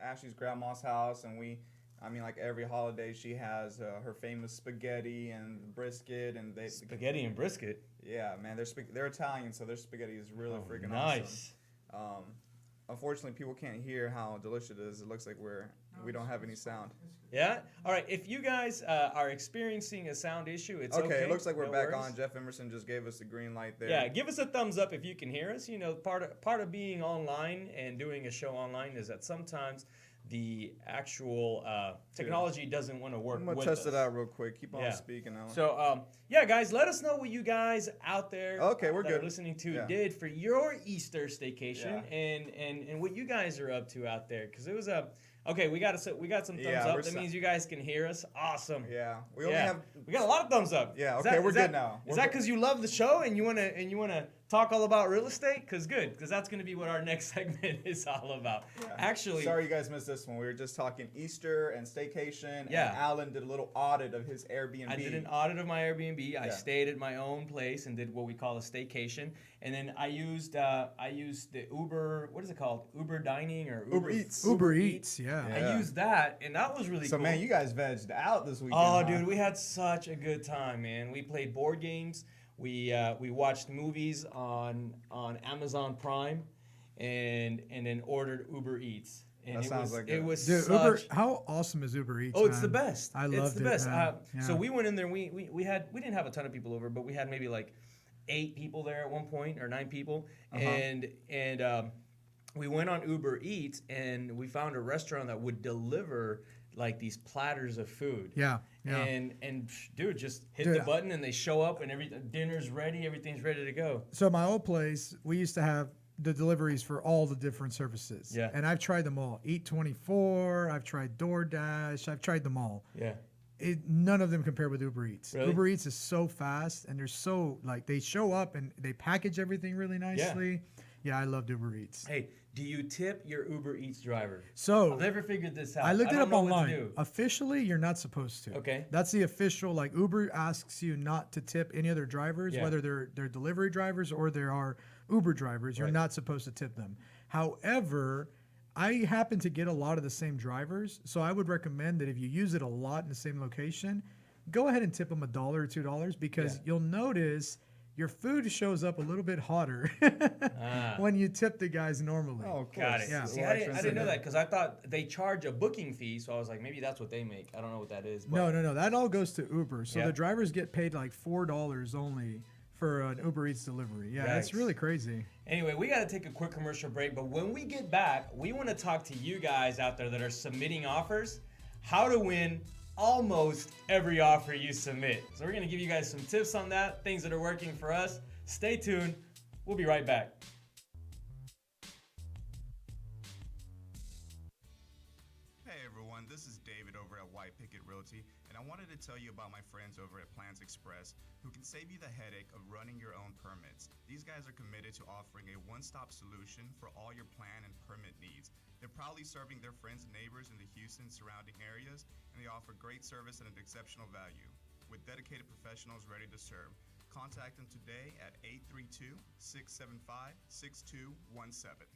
Ashley's grandma's house, and like every holiday, she has her famous spaghetti and brisket, and Spaghetti and brisket. yeah, man, they're Italian, so their spaghetti is really freaking nice. awesome. Unfortunately, people can't hear how delicious it is. It looks like we don't have any sound. Yeah. All right. If you guys are experiencing a sound issue, it's okay. It looks like we're No back worries. on. Jeff Emerson just gave us the green light there. Yeah, give us a thumbs up if you can hear us. You know, part of being online and doing a show online is that sometimes the actual technology doesn't want to work I'm gonna with test us. it out real quick. Keep on Yeah. speaking out. So, yeah, guys, let us know what you guys out there Okay, we're that good. are listening to Yeah. did for your Easter staycation Yeah. and what you guys are up to out there. Because it was okay, we got some thumbs Yeah, up. That means you guys can hear us. Awesome. Yeah, we only have. We got a lot of thumbs up. Yeah, Is okay, that- we're is that- good now. Is that because you love the show and you wanna talk all about real estate? Because that's gonna be what our next segment is all about. Yeah. Actually, Sorry you guys missed this one. We were just talking Easter and staycation. Yeah. And Alan did a little audit of his Airbnb. I did an audit of my Airbnb. I Yeah. stayed at my own place and did what we call a staycation. And then I used the Uber. What is it called? Uber Dining or Uber Eats. Uber Eats, yeah. Yeah. I used that, and that was really So cool. man, you guys vegged out this weekend. Oh, huh? dude, we had such a good time, man. We played board games. We watched movies on Amazon Prime, and then ordered Uber Eats. And That sounds like it. was Dude, such. how awesome is Uber Eats? Oh, it's the man? best. I It's loved the it, best. man. So Yeah. we went in there. We didn't have a ton of people over, but we had maybe like 8 people there at one point, or 9 people, and we went on Uber Eats and we found a restaurant that would deliver like these platters of food. Yeah, yeah. And dude, just hit Dude, the button and they show up and dinner's ready, everything's ready to go. So my old place, we used to have the deliveries for all the different services. Yeah. And I've tried them all. Eat24, I've tried DoorDash, I've tried them all. Yeah. None of them compare with Uber Eats. Really? Uber Eats is so fast and they're so like they show up and they package everything really nicely. Yeah, I loved Uber Eats. Hey, do you tip your Uber Eats driver? So I've never figured this out. I looked it don't up know what to online. do. Officially, you're not supposed to. Okay. That's the official. Like Uber asks you not to tip any other drivers, Yeah. whether they're delivery drivers or they are Uber drivers. You're Right. not supposed to tip them. However, I happen to get a lot of the same drivers, so I would recommend that if you use it a lot in the same location, go ahead and tip them $1 or $2 because Yeah. you'll notice your food shows up a little bit hotter Ah. when you tip the guys normally. Oh, of course. Got it. Yeah. See, I didn't know that because I thought they charge a booking fee, so I was like, maybe that's what they make. I don't know what that is. But No. That all goes to Uber. So Yeah. the drivers get paid like $4 only for an Uber Eats delivery. Yeah, that's Yikes. really crazy. Anyway, we got to take a quick commercial break, but when we get back, we want to talk to you guys out there that are submitting offers, how to win almost every offer you submit. So we're going to give you guys some tips on that, things that are working for us. Stay tuned. We'll be right back. Hey everyone, this is David over at Picket Realty, and I wanted to tell you about my friends over at Plans Express who can save you the headache of running your own permits. These guys are committed to offering a one-stop solution for all your plan and permit needs. They're proudly serving their friends and neighbors in the Houston surrounding areas, and they offer great service at an exceptional value. With dedicated professionals ready to serve, contact them today at 832-675-6217.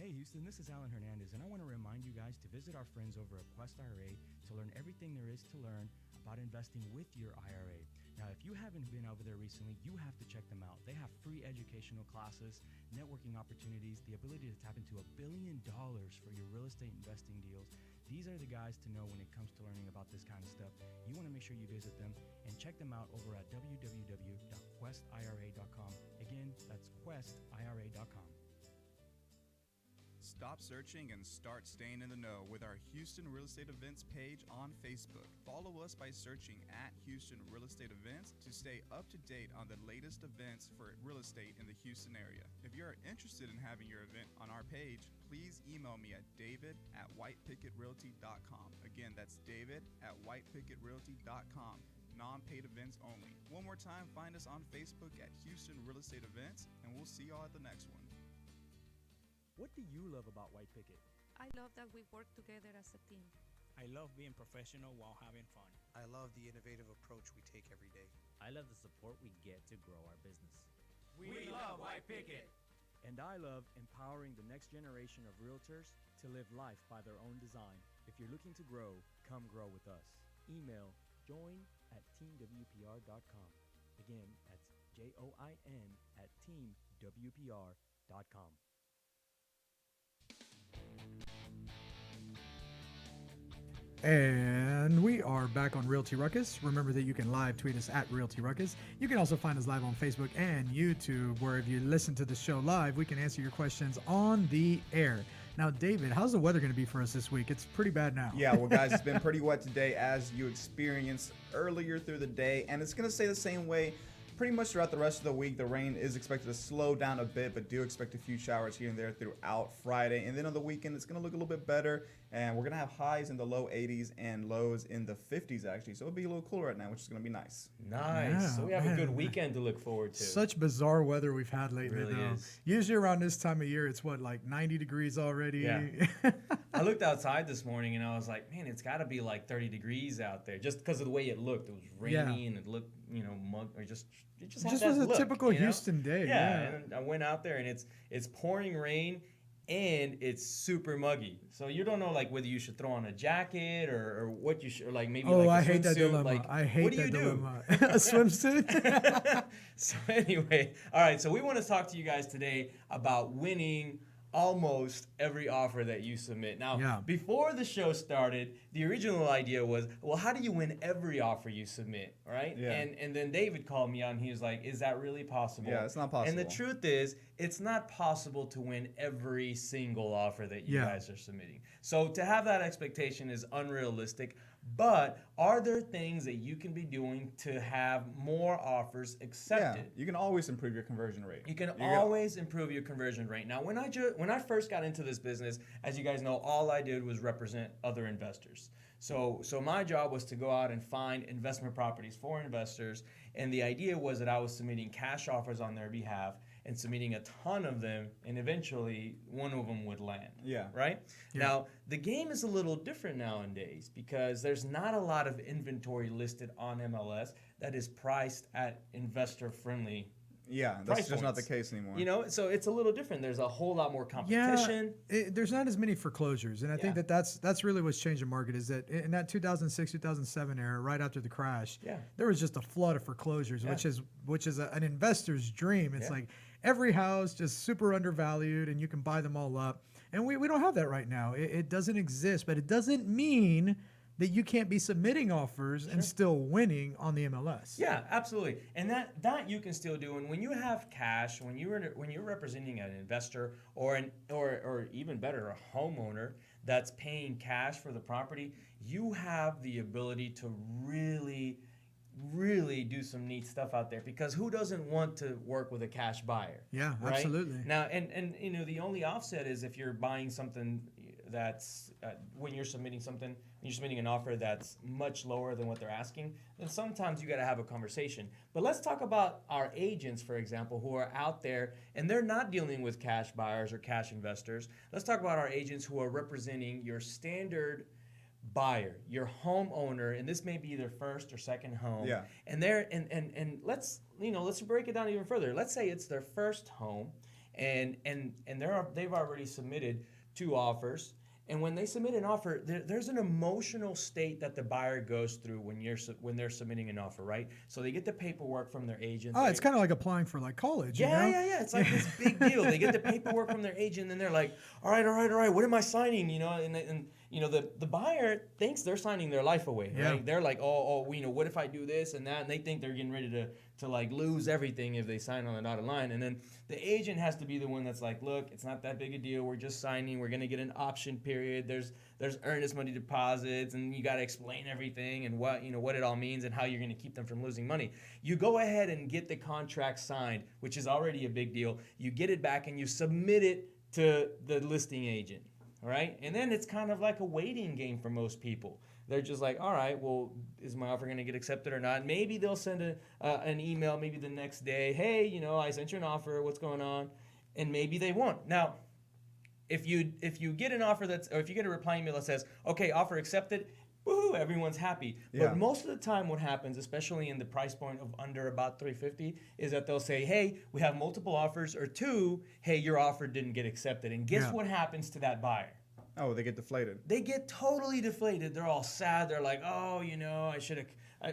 Hey Houston, this is Alan Hernandez, and I want to remind you guys to visit our friends over at Quest IRA to learn everything there is to learn about investing with your IRA. Now, if you haven't been over there recently, you have to check them out. They have free educational classes, networking opportunities, the ability to tap into $1 billion for your real estate investing deals. These are the guys to know when it comes to learning about this kind of stuff. You want to make sure you visit them and check them out over at www.questira.com. Again, that's questira.com. Stop searching and start staying in the know with our Houston Real Estate Events page on Facebook. Follow us by searching at Houston Real Estate Events to stay up to date on the latest events for real estate in the Houston area. If you're interested in having your event on our page, please email me at david@whitepicketrealty.com. Again, that's david@whitepicketrealty.com. Non-paid events only. One more time, find us on Facebook at Houston Real Estate Events, and we'll see y'all at the next one. What do you love about White Picket? I love that we work together as a team. I love being professional while having fun. I love the innovative approach we take every day. I love the support we get to grow our business. We love White Picket. And I love empowering the next generation of realtors to live life by their own design. If you're looking to grow, come grow with us. Email join@teamwpr.com. Again, that's join@teamwpr.com. And we are back on Realty Ruckus. Remember that you can live tweet us at Realty Ruckus. You can also find us live on Facebook and YouTube, where if you listen to the show live, we can answer your questions on the air. Now, David, how's the weather going to be for us this week? It's pretty bad now. Yeah, well, guys, it's been pretty wet today, as you experienced earlier through the day, and it's going to stay the same way pretty much throughout the rest of the week. The rain is expected to slow down a bit, but do expect a few showers here and there throughout Friday. And then on the weekend, it's going to look a little bit better, and we're going to have highs in the low 80s and lows in the 50s, actually. So it'll be a little cooler right now, which is going to be nice. Nice. Yeah, So we have a good man. weekend to look forward to. Such bizarre weather we've had lately, Really though. is. Usually around this time of year, it's what, like 90 degrees already? Yeah. I looked outside this morning and I was like, man, it's got to be like 30 degrees out there, just because of the way it looked. It was rainy and it looked, it just had Just that was a look, typical you know? Houston day. Yeah, and I went out there and it's pouring rain and it's super muggy. So you don't know like whether you should throw on a jacket or what you should, or like maybe Oh, like a I hate that swimsuit. dilemma. Like, I hate what do that you do? dilemma. A swimsuit? So anyway, all right. So we want to talk to you guys today about winning almost every offer that you submit. Now, Yeah. before the show started, the original idea was, well, how do you win every offer you submit, right? Yeah. And then David called me on. He was like, is that really possible? Yeah, it's not possible. And the truth is, it's not possible to win every single offer that you Yeah. guys are submitting. So to have that expectation is unrealistic. But are there things that you can be doing to have more offers Yeah, accepted? you can always improve your conversion rate. You can always improve your conversion rate. Now, when I first got into this business, as you guys know, all I did was represent other investors. So my job was to go out and find investment properties for investors, and the idea was that I was submitting cash offers on their behalf and submitting a ton of them, and eventually one of them would land. Yeah. Right? Yeah. Now, the game is a little different nowadays because there's not a lot of inventory listed on MLS that is priced at investor-friendly. Yeah, Price that's just not the points. case anymore. So it's a little different. There's a whole lot more competition. There's not as many foreclosures, and I think Yeah. that's really what's changed the market. Is that in that 2006, 2007 era, right after the crash, Yeah. there was just a flood of foreclosures, Yeah. which is an investor's dream. It's Yeah. like every house just super undervalued, and you can buy them all up. And we don't have that right now. It doesn't exist, but it doesn't mean that you can't be submitting offers and still winning on the MLS. Yeah, absolutely. And that you can still do. And when you have cash, when you're representing an investor or even better, a homeowner that's paying cash for the property, you have the ability to really do some neat stuff out there, because who doesn't want to work with a cash buyer? Yeah, right? absolutely. Now, and the only offset is if you're buying something that's when you're submitting an offer that's much lower than what they're asking, then sometimes you got to have a conversation. But let's talk about our agents, for example, who are out there and they're not dealing with cash buyers or cash investors. Let's talk about our agents who are representing your standard buyer, your homeowner, and this may be their first or second home. Yeah. And they're and let's break it down even further. Let's say it's their first home, and they've already submitted 2 offers. And when they submit an offer, there's an emotional state that the buyer goes through when they're submitting an offer, right? So they get the paperwork from their agent. Oh, it's kind of like applying for like college. Yeah, you know? yeah. It's like this big deal. They get the paperwork from their agent, and they're like, all right. What am I signing? And the buyer thinks they're signing their life away, right? Yeah. They're like, what if I do this and that? And they think they're getting ready to like lose everything if they sign on the dotted line. And then the agent has to be the one that's like, look, it's not that big a deal. We're just signing. We're gonna get an option period. There's earnest money deposits, and you got to explain everything and what it all means and how you're gonna keep them from losing money. You go ahead and get the contract signed, which is already a big deal. You get it back and you submit it to the listing agent. All right, and then it's kind of like a waiting game for most people. They're just like, all right, well, is my offer going to get accepted or not? Maybe they'll send an email maybe the next day. Hey, I sent you an offer. What's going on? And maybe they won't. Now, if you get an offer or if you get a reply email that says, okay, offer accepted, woohoo, everyone's happy. Yeah. But most of the time what happens, especially in the price point of under about 350, is that they'll say, hey, we have multiple offers, or two, hey, your offer didn't get accepted. And guess Yeah. what happens to that buyer? Oh, they get deflated. They get totally deflated. They're all sad. They're like, oh,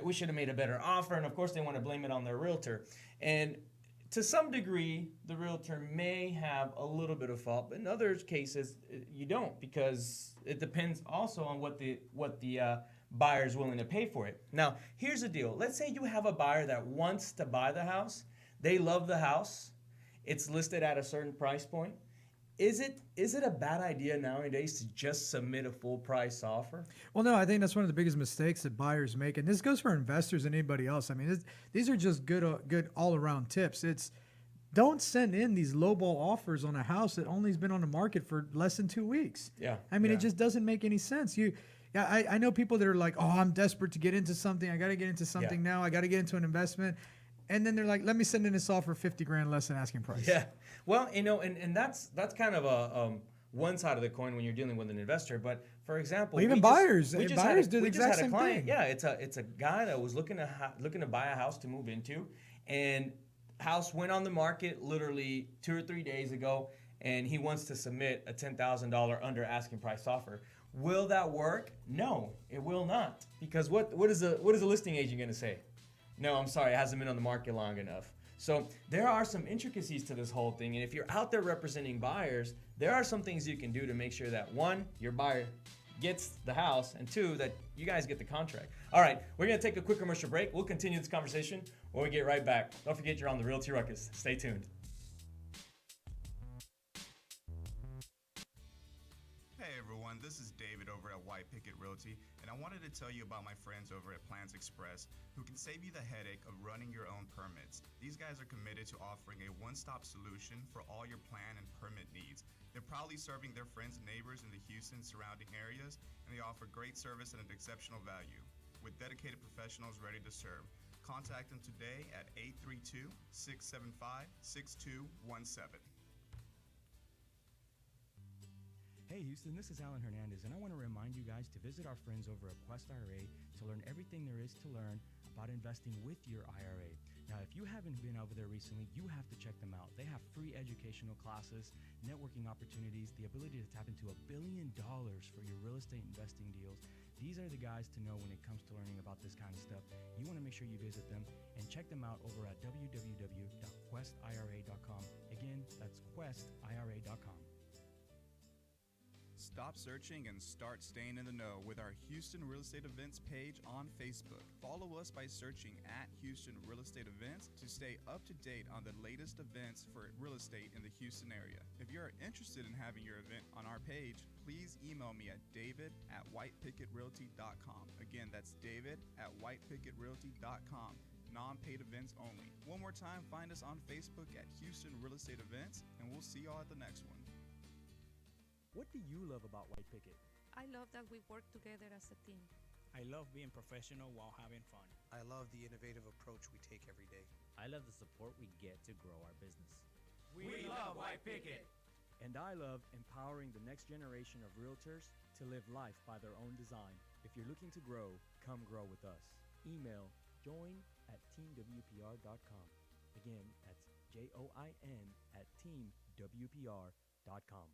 we should have made a better offer. And of course they want to blame it on their realtor. And to some degree, the realtor may have a little bit of fault, but in other cases, you don't, because it depends also on what the buyer is willing to pay for it. Now, here's the deal. Let's say you have a buyer that wants to buy the house. They love the house. It's listed at a certain price point. Is it a bad idea nowadays to just submit a full price offer? Well, no, I think that's one of the biggest mistakes that buyers make, and this goes for investors and anybody else. I mean, these are just good all around tips. It's don't send in these lowball offers on a house that only has been on the market for less than 2 weeks. Yeah. I mean, Yeah. it just doesn't make any sense. I know people that are like, oh, I'm desperate to get into something. I got to get into something now. I got to get into an investment. And then they're like, let me send in this offer $50,000 less than asking price. Yeah. Well, and that's kind of a one side of the coin when you're dealing with an investor. But for example, Well, even buyers do the exact same thing. Yeah, it's a guy that was looking to buy a house to move into, and house went on the market literally 2 or 3 days ago, and he wants to submit a $10,000 under asking price offer. Will that work? No, it will not. Because what is a listing agent going to say? No, I'm sorry, it hasn't been on the market long enough. So there are some intricacies to this whole thing, and if you're out there representing buyers, there are some things you can do to make sure that one, your buyer gets the house, and two, that you guys get the contract. All right, we're gonna take a quick commercial break. We'll continue this conversation when we get right back. Don't forget you're on the Realty Ruckus. Stay tuned. Hey everyone, this is David over at Picket Realty, and I wanted to tell you about my friends over at Plans Express, who can save you the headache of running your own permits. These guys are committed to offering a one-stop solution for all your plan and permit needs. They're proudly serving their friends and neighbors in the Houston surrounding areas, and they offer great service at an exceptional value. With dedicated professionals ready to serve, contact them today at 832-675-6217. Hey Houston, this is Alan Hernandez, and I want to remind you guys to visit our friends over at Quest IRA to learn everything there is to learn about investing with your IRA. Now, if you haven't been over there recently, you have to check them out. They have free educational classes, networking opportunities, the ability to tap into $1 billion for your real estate investing deals. These are the guys to know when it comes to learning about this kind of stuff. You want to make sure you visit them and check them out over at www.questira.com. Again, that's questira.com. Stop searching and start staying in the know with our Houston Real Estate Events page on Facebook. Follow us by searching at Houston Real Estate Events to stay up to date on the latest events for real estate in the Houston area. If you are interested in having your event on our page, please email me at david@whitepickettrealty.com. Again, that's david@whitepickettrealty.com. Non-paid events only. One more time, find us on Facebook at Houston Real Estate Events, and we'll see y'all at the next one. What do you love about White Picket? I love that we work together as a team. I love being professional while having fun. I love the innovative approach we take every day. I love the support we get to grow our business. We love White Picket. And I love empowering the next generation of realtors to live life by their own design. If you're looking to grow, come grow with us. Email join@teamwpr.com. Again, that's join@teamwpr.com.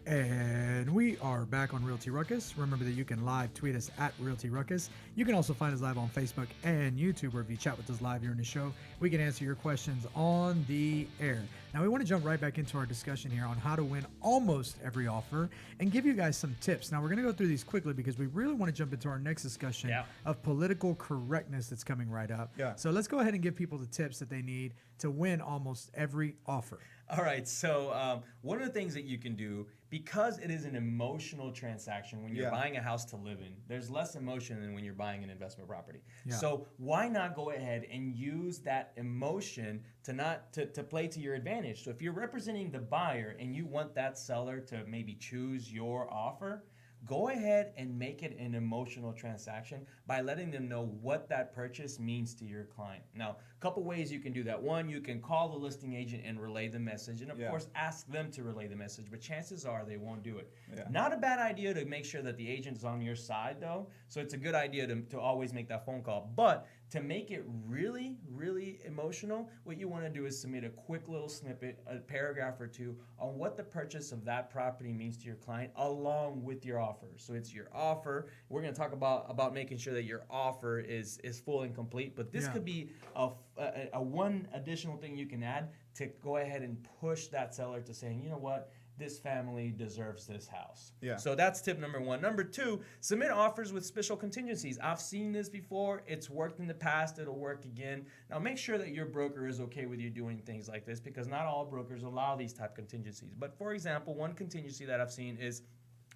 And we are back on Realty Ruckus. Remember that you can live tweet us at Realty Ruckus. You can also find us live on Facebook and YouTube, where if you chat with us live during the show, we can answer your questions on the air. Now, we want to jump right back into our discussion here on how to win almost every offer and give you guys some tips. Now, we're going to go through these quickly because we really want to jump into our next discussion of political correctness that's coming right up. Yeah. So let's go ahead and give people the tips that they need to win almost every offer. All right, so one of the things that you can do, because it is an emotional transaction when you're buying a house to live in, there's less emotion than when you're buying an investment property. Yeah. So why not go ahead and use that emotion to play to your advantage? So if you're representing the buyer and you want that seller to maybe choose your offer, go ahead and make it an emotional transaction by letting them know what that purchase means to your client. Now, couple ways you can do that. One, you can call the listing agent and relay the message, and of course ask them to relay the message, but chances are they won't do it. Not a bad idea to make sure that the agent is on your side though, so it's a good idea to always make that phone call. But to make it really, really emotional, what you want to do is submit a quick little snippet, a paragraph or two, on what the purchase of that property means to your client along with your offer. So it's your offer. We're going to talk about making sure that your offer is full and complete, but this could be a one additional thing you can add to go ahead and push that seller to saying, you know what, this family deserves this house. So that's tip number one. Number two, submit offers with special contingencies. I've seen this before. It's worked in the past. It'll work again. Now make sure that your broker is okay with you doing things like this, because not all brokers allow these type contingencies. But for example, one contingency that I've seen is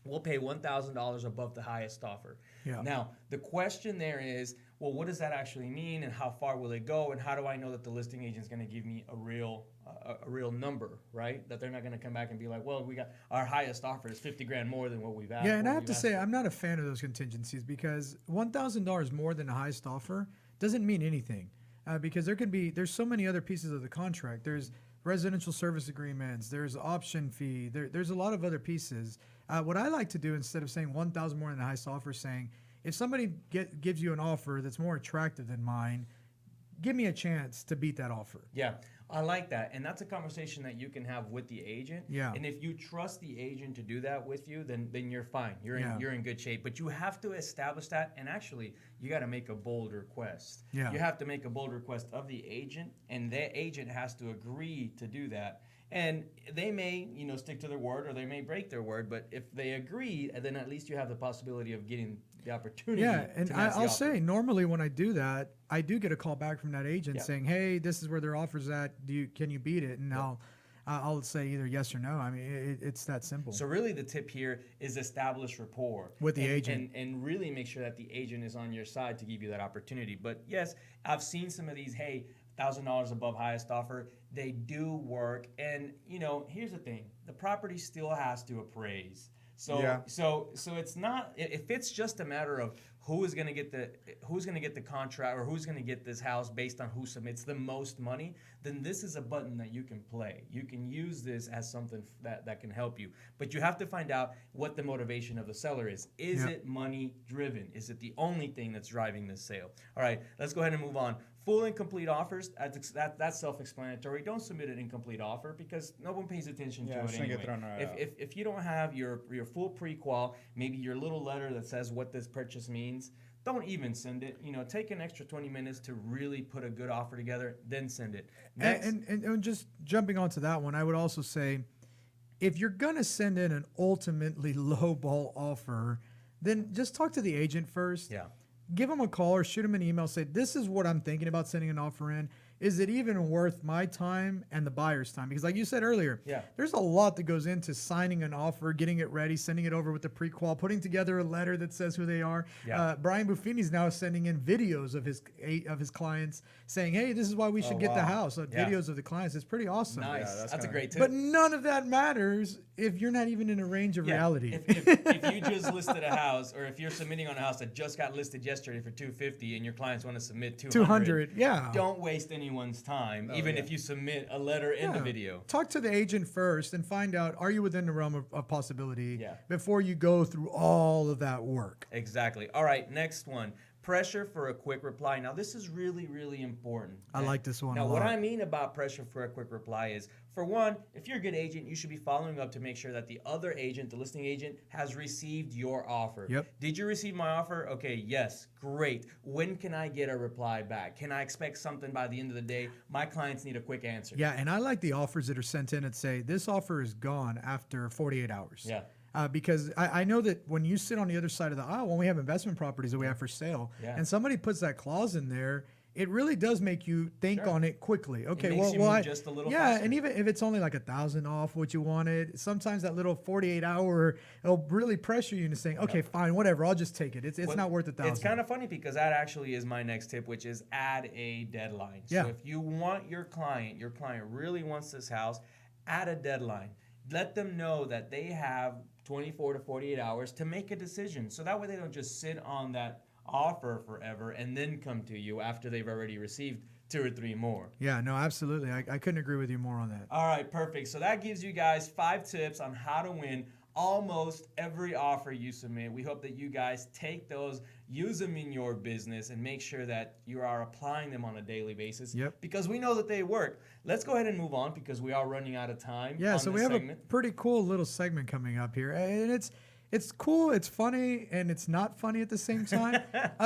we'll pay $1,000 above the highest offer. Now, the question there is, well, what does that actually mean, and how far will it go, and how do I know that the listing agent is going to give me a real number, right? That they're not going to come back and be like, well, we got our highest offer is 50 grand more than what we've asked. Yeah, and I have to say, I'm not a fan of those contingencies, because $1,000 more than the highest offer doesn't mean anything, because there's so many other pieces of the contract. There's residential service agreements, there's option fee, there's a lot of other pieces. What I like to do, instead of saying 1,000 more than the highest offer, saying, if somebody gives you an offer that's more attractive than mine, give me a chance to beat that offer. Yeah, I like that. And that's a conversation that you can have with the agent. Yeah. And if you trust the agent to do that with you, then you're fine. You're in good shape. But you have to establish that, and actually you got to make a bold request. Yeah. You have to make a bold request of the agent, and the agent has to agree to do that. And they may, stick to their word, or they may break their word, but if they agree, then at least you have the possibility of getting the opportunity. Yeah, and to match the I'll offer. say, normally when I do that, I do get a call back from that agent saying, hey, this is where their offer's at. Can you beat it? And I'll say either yes or no. I mean, it's that simple. So really the tip here is establish rapport with the agent. And really make sure that the agent is on your side to give you that opportunity. But yes, I've seen some of these, hey, $1,000 above highest offer. They do work. And, here's the thing. The property still has to appraise. So it's not, if it's just a matter of who's going to get the contract, or who's going to get this house based on who submits the most money, then this is a button that you can play. You can use this as something that can help you. But you have to find out what the motivation of the seller is. Is it money driven? Is it the only thing that's driving this sale? All right, let's go ahead and move on. Full and complete offers, that's self-explanatory. Don't submit an incomplete offer, because no one pays attention to it anyway. If you don't have your full pre-qual, maybe your little letter that says what this purchase means, don't even send it. Take an extra 20 minutes to really put a good offer together, then send it. Next. And just jumping onto that one, I would also say, if you're going to send in an ultimately lowball offer, then just talk to the agent first. Yeah. Give them a call or shoot them an email. Say, this is what I'm thinking about sending an offer in. Is it even worth my time and the buyer's time? Because like you said earlier, there's a lot that goes into signing an offer, getting it ready, sending it over with the pre-qual, putting together a letter that says who they are. Brian Buffini's now sending in videos of his clients saying, hey, this is why we should get the house. Videos of the clients. It's pretty awesome. Nice. That's a great tip. But none of that matters if you're not even in a range of reality. If you just listed a house, or if you're submitting on a house that just got listed yesterday for $250 and your clients want to submit $200, don't waste anyone's time, if you submit a letter in the video. Talk to the agent first and find out, are you within the realm of possibility before you go through all of that work. Exactly. All right, next one. Pressure for a quick reply. Now, this is really, really important. I like this one a lot. Now, what I mean about pressure for a quick reply is, for one, if you're a good agent, you should be following up to make sure that the other agent, the listing agent, has received your offer. Did you receive my offer? Okay, yes, great. When can I get a reply back? Can I expect something by the end of the day? My clients need a quick answer. Yeah, and I like the offers that are sent in and say, this offer is gone after 48 hours. Because I know that when you sit on the other side of the aisle, when we have investment properties that we have for sale, and somebody puts that clause in there, it really does make you think on it quickly. Okay, it makes you move just a little faster. And even if it's only like $1,000 off what you wanted, sometimes that little 48-hour, it'll really pressure you into saying, okay, fine, whatever, I'll just take it. It's not worth $1,000. It's kind of funny, because that actually is my next tip, which is add a deadline. So if you want your client really wants this house, add a deadline. Let them know that they have 24 to 48 hours to make a decision. So that way they don't just sit on that offer forever and then come to you after they've already received 2 or 3 more. Yeah, no, absolutely. I couldn't agree with you more on that. All right, perfect. So that gives you guys 5 tips on how to win almost every offer you submit. We hope that you guys take those, use them in your business, and make sure that you are applying them on a daily basis. Yep. Because we know that they work. Let's go ahead and move on because we are running out of time. Yeah, on so this we have segment. a pretty cool little segment coming up here, and it's cool, it's funny, and it's not funny at the same time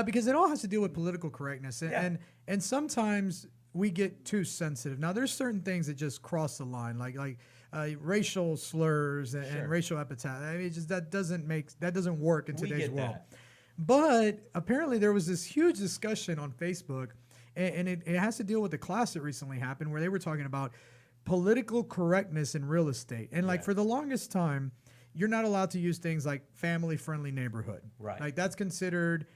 because it all has to do with political correctness, and sometimes we get too sensitive. Now, there's certain things that just cross the line, like racial slurs and racial epithet. I mean, just that doesn't work in today's world. That. But apparently, there was this huge discussion on Facebook, and it has to deal with the class that recently happened, where they were talking about political correctness in real estate, and like for the longest time, you're not allowed to use things like family-friendly neighborhood. Right. Like that's considered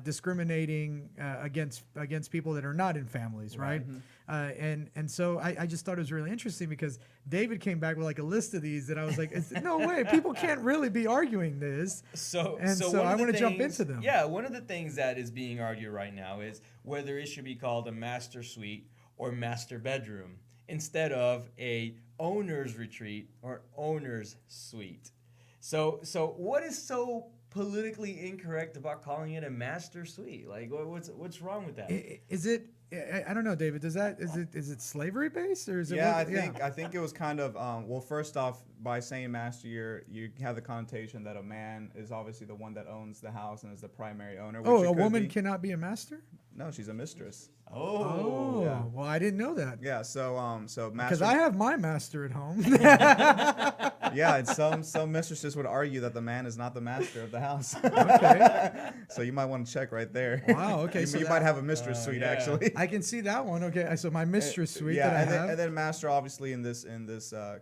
discriminating against people that are not in families, right? And so I just thought it was really interesting because David came back with like a list of these that I was like, no way, people can't really be arguing this. So I want to jump into them. Yeah, one of the things that is being argued right now is whether it should be called a master suite or master bedroom instead of a owner's retreat or owner's suite. So what is so politically incorrect about calling it a master suite? Like, what's wrong with that? Is it? I don't know, David. Is it slavery based or is it? Yeah, I think it was kind of well. First off, by saying master, you have the connotation that a man is obviously the one that owns the house and is the primary owner. Which Oh, a woman cannot be a master? No, she's a mistress. Oh, yeah. Well, I didn't know that. Yeah, so master. Because I have my master at home. Yeah, and some mistresses would argue that the man is not the master of the house. Okay. So you might want to check right there. Wow. Okay. You, So you might have a mistress suite actually. I can see that one. Okay. So my mistress suite that I have. And then master obviously in this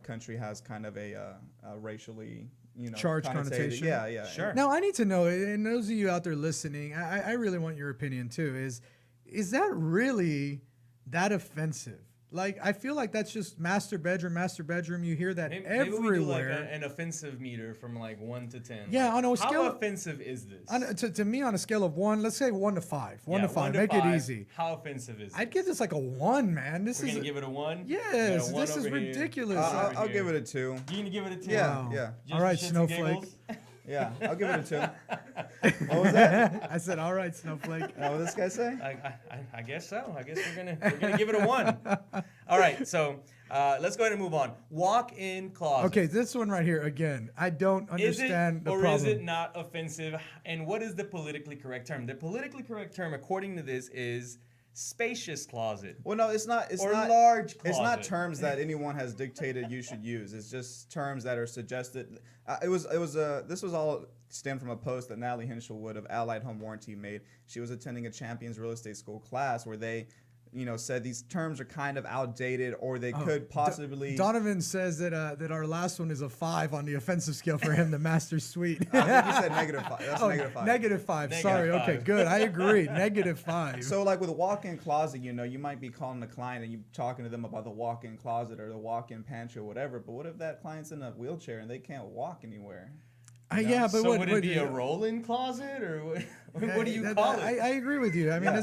country has kind of a racially charged connotated. connotation. Yeah. Sure. Now I need to know, and those of you out there listening, I really want your opinion too. Is that really that offensive? Like, I feel like that's just master bedroom. You hear that everywhere. Maybe we do like an offensive meter from like 1 to 10. Yeah, on a scale. How offensive is this? To me, on a scale of 1, let's say 1 to 5. 1 to 5. Make it easy. How offensive is this? I'd give this like a 1, man. We're gonna give it a 1. Yes, this is ridiculous. I'll give it a 2. You're gonna give it a 2. Yeah. Just All right, for shits and Snowflake. giggles? Yeah, I'll give it a 2. What was that? I said, all right, Snowflake. What did this guy say? I guess so. I guess we're gonna give it a 1. All right, so let's go ahead and move on. Walk-in closet. Okay, this one right here again. I don't understand the problem. Or is it not offensive? And what is the politically correct term? The politically correct term, according to this, is spacious closet. Well, no, it's not. It's or not large closet. It's not terms that anyone has dictated you should use. It's just terms that are suggested. This was all stemmed from a post that Natalie Hinshelwood of Allied Home Warranty made. She was attending a Champions Real Estate School class where they, said these terms are kind of outdated or they could possibly. Donovan says that our last one is a 5 on the offensive scale for him, the master suite. I think you said -5. That's -5. -5. Sorry. -5. Okay, good. I agree. -5. So like with a walk-in closet, you might be calling the client and you talking to them about the walk-in closet or the walk-in pantry or whatever. But what if that client's in a wheelchair and they can't walk anywhere? Yeah, but so what would it be a roll-in closet or what do you call it? I agree with you. I mean,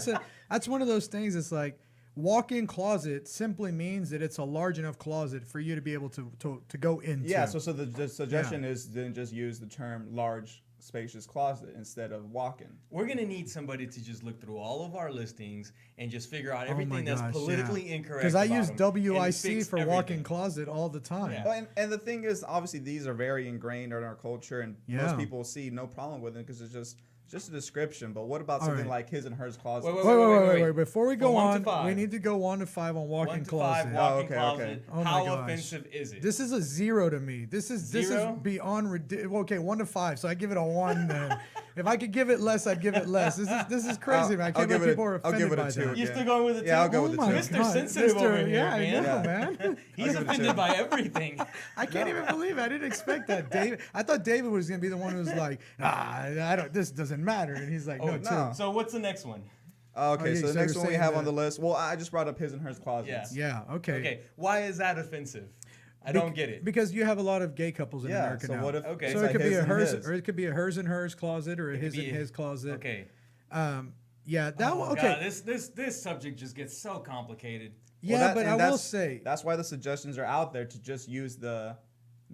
that's one of those things. It's like walk-in closet simply means that it's a large enough closet for you to be able to go into. Yeah. So the suggestion is then just use the term large spacious closet instead of walk-in. We're gonna need somebody to just look through all of our listings and just figure out everything that's politically incorrect. Because I use them WIC for walk-in closet all the time. Yeah. Well, and the thing is, obviously, these are very ingrained in our culture, and most people see no problem with it because it's just a description. But what about something like his and hers closet? Wait. Before we go on, 1 to 5. we need to go 1 to 5 on walk-in closet. Walk-in closet. Oh my How gosh. offensive is it? This is a 0 to me. This is beyond ridiculous. Okay, 1 to 5. So I give it a 1 then. If I could give it less, I'd give it less. This is crazy, man. I can't believe people are offended by that. You're still going with a 2? Yeah, I'll go with the 2. Mr. Sensitive over here, yeah, man. I know, man. He's offended by everything. I can't even believe it. I didn't expect that. David, I thought David was gonna be the one who was like, this doesn't matter, and he's like, no. 2. So what's the next one? Okay, so the next one we have on the list. Well, I just brought up his and hers closets. Yeah. Okay. Okay. Why is that offensive? I don't get it. Because you have a lot of gay couples in America so now. what if Okay. it's So like it could be his a and hers, his? or it could be a hers and hers closet, or a his and his closet. Okay. Yeah, that one. Okay. God, this subject just gets so complicated. Yeah, but I will say that's why the suggestions are out there to just use the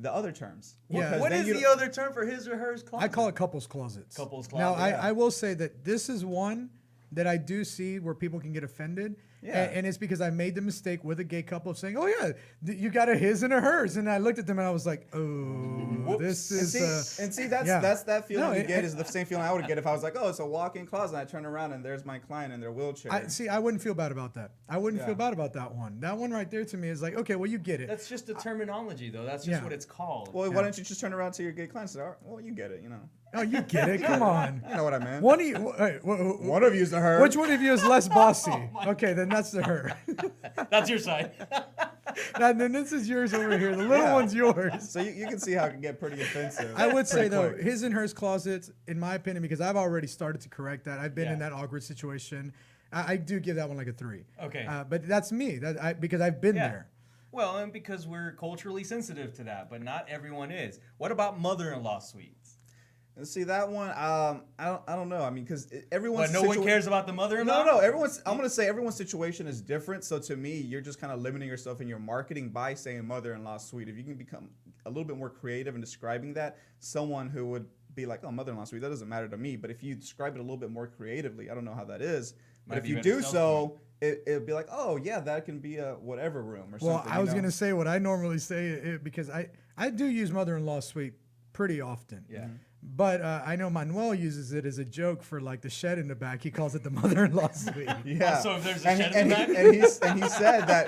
other terms. Yeah. What is the other term for his or hers closet? I call it couples closets. Couples Now, closet. I will say that this is one that I do see where people can get offended. Yeah. And it's because I made the mistake with a gay couple of saying, "Oh yeah, you got a his and a hers," and I looked at them and I was like, "Oh, this is." That's that feeling you get is the same feeling I would get if I was like, "Oh, it's a walk-in closet." And I turn around and there's my client in their wheelchair. I wouldn't feel bad about that. I wouldn't feel bad about that one. That one right there to me is like, okay, well, you get it. That's just a terminology, though. That's just what it's called. Well, why don't you just turn around to your gay client and say, "Well, you get it, you know." Oh, you get it. Come on. You know what I meant. One of you. One of you's a her. Which one of you is less bossy? Okay, then that's the her. That's your side. Then this is yours over here. The little one's yours. So you can see how it can get pretty offensive. I would say though, his and hers closets, in my opinion, because I've already started to correct that. I've been in that awkward situation. I do give that one like a 3. Okay. But that's me. Because I've been there. Well, and because we're culturally sensitive to that, but not everyone is. What about mother-in-law suites? See that one, I don't know. I mean, because everyone's. But no one cares about the mother-in-law. No. I'm gonna say everyone's situation is different. So to me, you're just kind of limiting yourself in your marketing by saying mother-in-law suite. If you can become a little bit more creative in describing that, someone who would be like, "Oh, mother-in-law suite," that doesn't matter to me. But if you describe it a little bit more creatively, I don't know how that is. But if you do so, it'd be like, "Oh yeah, that can be a whatever room or something." Well, I was gonna say what I normally say because I do use mother-in-law suite pretty often. Yeah. But I know Manuel uses it as a joke for like the shed in the back. He calls it the mother-in-law suite. Yeah. So if there's a shed in the back, and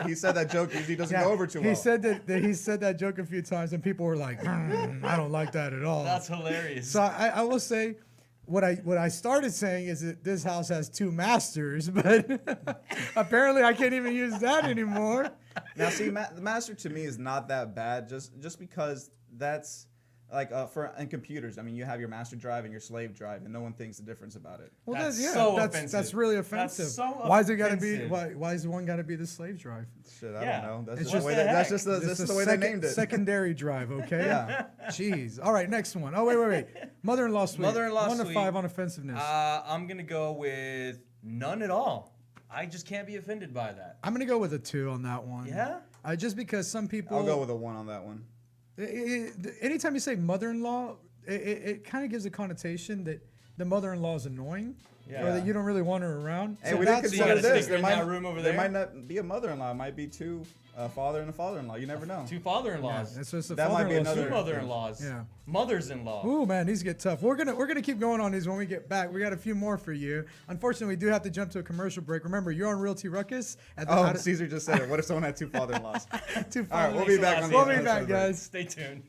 he said that joke usually doesn't go over too well. He said that joke a few times, and people were like, "I don't like that at all." That's hilarious. So I will say, what I started saying is that this house has 2 masters, but apparently I can't even use that anymore. Now, see, the master to me is not that bad, just because that's. Like in computers, I mean, you have your master drive and your slave drive, and no one thinks the difference about it. Well, that's really offensive. That's so why is it got to be? offensive. Why is one got to be the slave drive? Shit, I don't know. That's It's just the way they named it. Secondary drive, okay? Yeah. Jeez. All right, next one. Oh wait. Mother-in-law suite. Mother-in-law 1 to suite. 5 on offensiveness. I'm gonna go with none at all. I just can't be offended by that. I'm gonna go with a 2 on that one. Yeah. Just because some people. I'll go with a 1 on that one. Anytime you say mother-in-law, it kind of gives a connotation that the mother-in-law is annoying, or that you don't really want her around. Hey, So we didn't that's consider gotta this. stick her in that room over there there? might not be a mother-in-law. It might be 2 father and a father-in-law. You never know. 2 father-in-laws. That's just a That might be father-in-law another- suite. 2 mother-in-laws. Yeah. Mothers-in-law. Ooh, man, these get tough. We're gonna keep going on these when we get back. We got a few more for you. Unfortunately, we do have to jump to a commercial break. Remember, you're on Realty Ruckus. Caesar just said it. What if someone had 2 father-in-laws? Two All right, we'll be back on the We'll other be side back, of the break. guys. Stay tuned.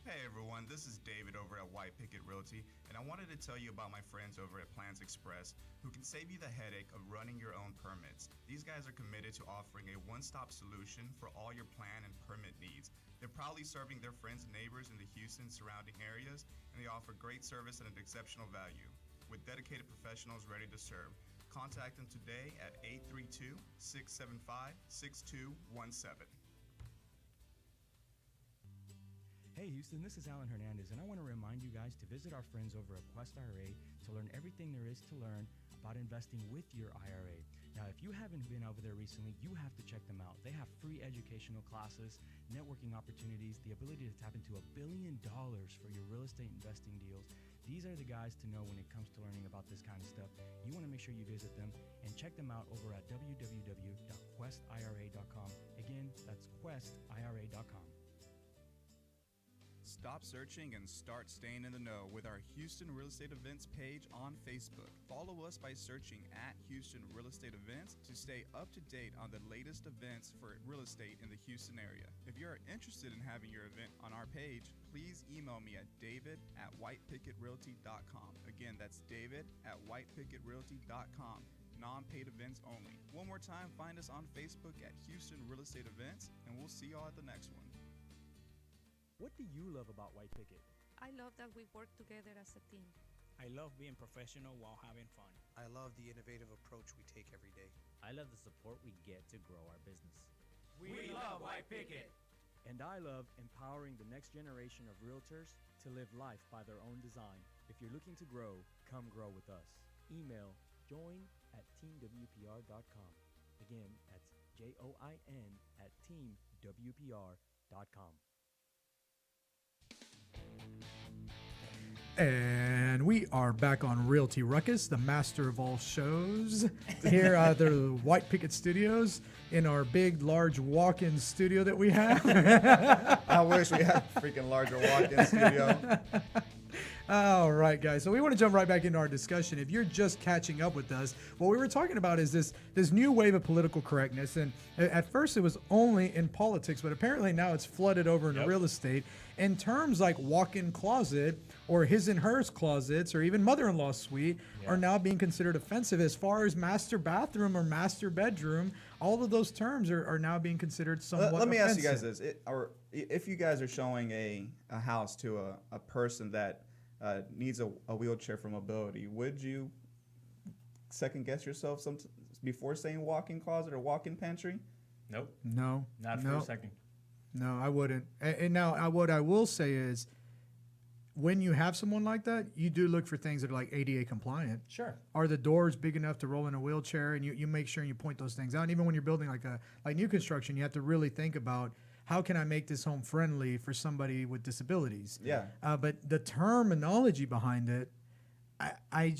Hey everyone, this is David over at Picket Realty, and I wanted to tell you about my friends over at Plans Express who can save you the headache of running your own permits. These guys are committed to offering a one-stop solution for all your plan and permit needs. They're proudly serving their friends and neighbors in the Houston surrounding areas, and they offer great service at an exceptional value. With dedicated professionals ready to serve, contact them today at 832-675-6217. Hey Houston, this is Alan Hernandez, and I want to remind you guys to visit our friends over at Quest IRA to learn everything there is to learn about investing with your IRA. Now, if you haven't been over there recently, you have to check them out. They have free educational classes, networking opportunities, the ability to tap into $1 billion for your real estate investing deals. These are the guys to know when it comes to learning about this kind of stuff. You want to make sure you visit them and check them out over at www.questira.com. Again, that's questira.com. Stop searching and start staying in the know with our Houston Real Estate Events page on Facebook. Follow us by searching at Houston Real Estate Events to stay up to date on the latest events for real estate in the Houston area. If you're interested in having your event on our page, please email me at david@whitepicketrealty.com. Again, that's david@whitepicketrealty.com. Non-paid events only. One more time, find us on Facebook at Houston Real Estate Events, and we'll see y'all at the next one. What do you love about White Picket? I love that we work together as a team. I love being professional while having fun. I love the innovative approach we take every day. I love the support we get to grow our business. We love White Picket. And I love empowering the next generation of realtors to live life by their own design. If you're looking to grow, come grow with us. Email join@teamwpr.com. Again, that's join@teamwpr.com. And we are back on Realty Ruckus, the master of all shows, here at the White Picket Studios in our big, large walk-in studio that we have. I wish we had a freaking larger walk-in studio. All right, guys. So we want to jump right back into our discussion. If you're just catching up with us, what we were talking about is this new wave of political correctness. And at first it was only in politics, but apparently now it's flooded over into real estate. And terms like walk-in closet or his and hers closets or even mother-in-law suite are now being considered offensive. As far as master bathroom or master bedroom, all of those terms are now being considered somewhat Let me ask you offensive. guys this. If you guys are showing a house to a person that needs a wheelchair for mobility, would you second guess yourself before saying walk-in closet or walk-in pantry? Nope. No. Not for a second. No, I wouldn't. And now what I will say is when you have someone like that, you do look for things that are like ADA compliant. Sure. Are the doors big enough to roll in a wheelchair? And you make sure and you point those things out. And even when you're building like new construction, you have to really think about how can I make this home friendly for somebody with disabilities? Yeah. But the terminology behind it, I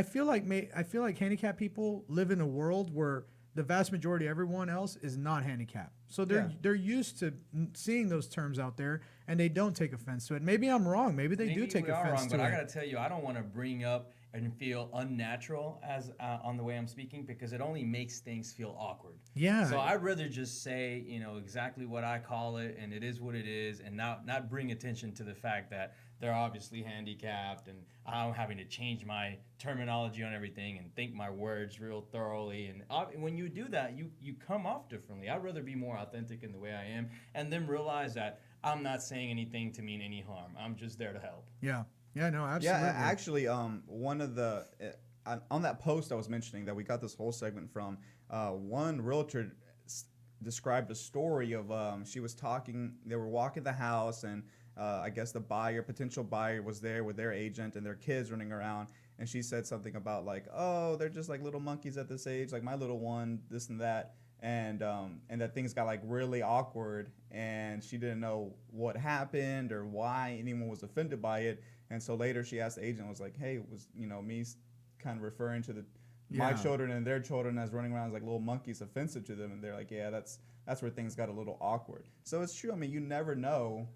feel like handicapped people live in a world where the vast majority of everyone else is not handicapped. So they're used to seeing those terms out there, and they don't take offense to it. Maybe I'm wrong. Maybe they do take offense to it. But I gotta tell you, I don't want to bring up and feel unnatural as on the way I'm speaking, because it only makes things feel awkward. Yeah. So I'd rather just say, exactly what I call it, and it is what it is, and not bring attention to the fact that they're obviously handicapped, and I'm having to change my terminology on everything and think my words real thoroughly. And when you do that, you come off differently. I'd rather be more authentic in the way I am, and then realize that I'm not saying anything to mean any harm. I'm just there to help. Yeah. Yeah, no, absolutely. Yeah, actually, one of the on that post I was mentioning that we got this whole segment from, one realtor described a story of she was talking. They were walking the house, and I guess the potential buyer, was there with their agent and their kids running around, and she said something about like, oh, they're just like little monkeys at this age, like my little one, this and that. And that things got like really awkward, and she didn't know what happened or why anyone was offended by it. And so later she asked the agent, was like, hey, was me kind of referring to my children and their children as running around as like little monkeys offensive to them? And they're like, yeah, that's where things got a little awkward. So it's true. I mean, you never know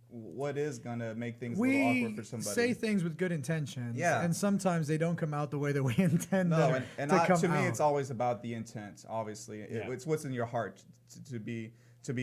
what is gonna make things a little awkward for somebody. We say things with good intentions, yeah, and sometimes they don't come out the way that we intend them to me, it's always about the intent. Obviously, it's what's in your heart to be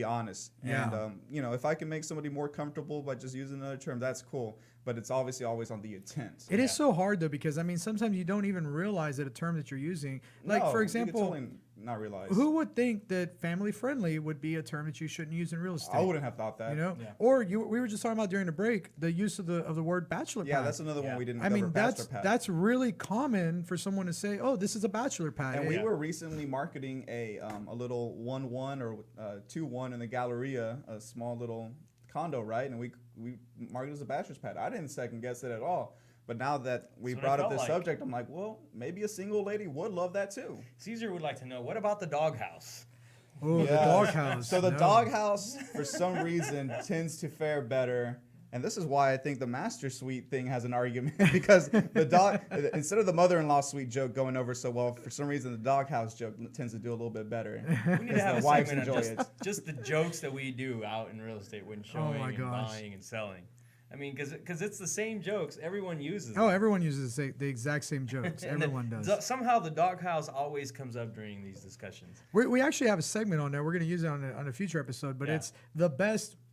honest. Yeah. And if I can make somebody more comfortable by just using another term, that's cool. But it's obviously always on the intent. It is so hard though, because sometimes you don't even realize that a term that you're using, like for example, you could totally not realize. Who would think that family friendly would be a term that you shouldn't use in real estate? I wouldn't have thought that. Or we were just talking about during the break the use of the word bachelor pad. Yeah, that's another one we didn't. That's really common for someone to say, oh, this is a bachelor pad. And we were recently marketing a little 1-1 or 2-1 in the Galleria, a small little condo, right? And we marketed as a bachelor's pad. I didn't second guess it at all. But now that we brought up this subject, I'm like, well, maybe a single lady would love that too. Caesar would like to know, what about the doghouse? Oh, the doghouse. So the doghouse, for some reason, tends to fare better. And this is why I think the master suite thing has an argument, because the dog, instead of the mother-in-law suite joke going over so well, for some reason the doghouse joke tends to do a little bit better. We need to have a segment on just the jokes that we do out in real estate when showing and buying and selling. I mean, because it's the same jokes. Everyone uses them. Oh, everyone uses the exact same jokes. Everyone does. Somehow the doghouse always comes up during these discussions. We actually have a segment on there. We're going to use it on a future episode, but it's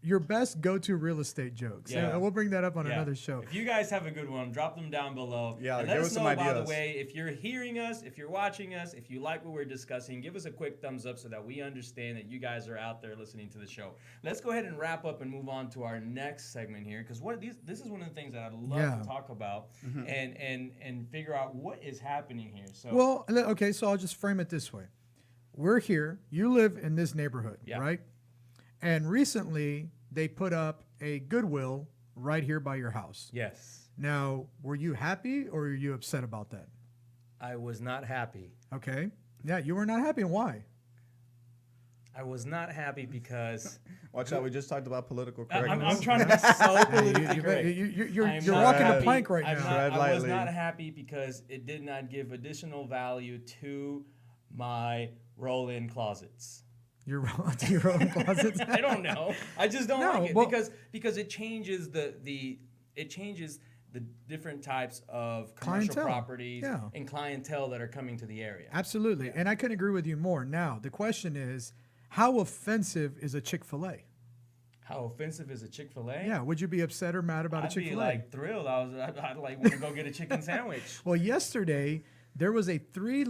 your best go-to real estate jokes. Yeah. And we'll bring that up on another show. If you guys have a good one, drop them down below. Yeah, and give let us us know, some ideas. by the way, if you're hearing us, if you're watching us, if you like what we're discussing, give us a quick thumbs up so that we understand that you guys are out there listening to the show. Let's go ahead and wrap up and move on to our next segment here, because this is one of the things that I'd love to talk about and figure out what is happening here. So so I'll just frame it this way. We're here. You live in this neighborhood, right? And recently they put up a Goodwill right here by your house. Yes. Now, were you happy or were you upset about that? I was not happy. Okay. Yeah, you were not happy, and why? I was not happy because Watch out, we just talked about political correctness. I'm trying to be so politically correct. You're walking the plank right now. I was not happy because it did not give additional value to my roll-in closets. Your roll-in closets? I don't know. I just don't like it because it changes the different types of commercial properties and clientele that are coming to the area. Absolutely. And I couldn't agree with you more. Now, the question is, how offensive is a Chik Fil A? How offensive is a Chik Fil A? Yeah. Would you be upset or mad about a Chik Fil A? I'd be like thrilled. I'd like want to go get a chicken sandwich. Well, yesterday there was a 3